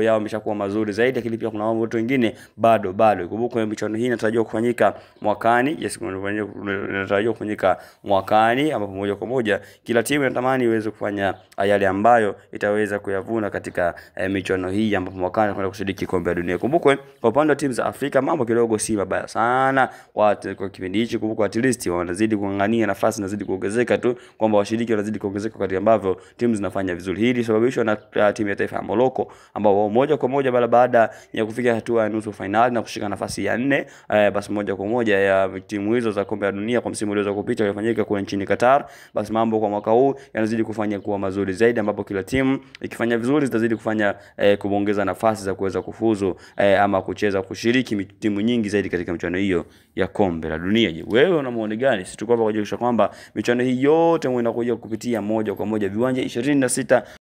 mambo yao yameshakuwa mazuri zaidi, lakini pia kuna mambo wengine bado. Kumbuka michuano hii inatarajiwa kufanyika mwakani. Yes, inatarajiwa kufanyika mwakani, ambapo moja kwa moja kila timu inatamani iweze kufanya yale ambayo itaweza kuyavuna katika michuano hii, ambapo mwakani kwenda kushiriki kombe la dunia. Kumbuka kwa upande wa timu za Afrika mambo kidogo si mabaya sana kwa kipindi hichi. Kumbuka at least wanazidi kung'ang'ania, nafasi zinazidi kuongezeka tu, kwamba washiriki wanazidi kuongezeka kadri ambavyo timu zinafanya vizuri. Hili sababishwa na timu ya taifa ya Morocco, ambao moja kwa moja baada ya kufika hatua ya nusu finali na kushika nafasi ya 4, basi moja kwa moja ya timu hizo za kombe la dunia kwa msimu ulioweza kupita ulifanyika kule nchini Qatar, basi mambo kwa mwaka huu yanazidi kufanya kuwa mazuri zaidi, ambapo kila timu ikifanya vizuri zitazidi kufanya kuongeza nafasi za kuweza kufuzu ama kucheza kushiriki timu nyingi zaidi katika michuano hiyo ya kombe la dunia. Je, wewe una maoni gani? Sisi tuko hapa kujulisha kwamba michuano hii yote inakuja kupitia moja kwa moja viwanja 26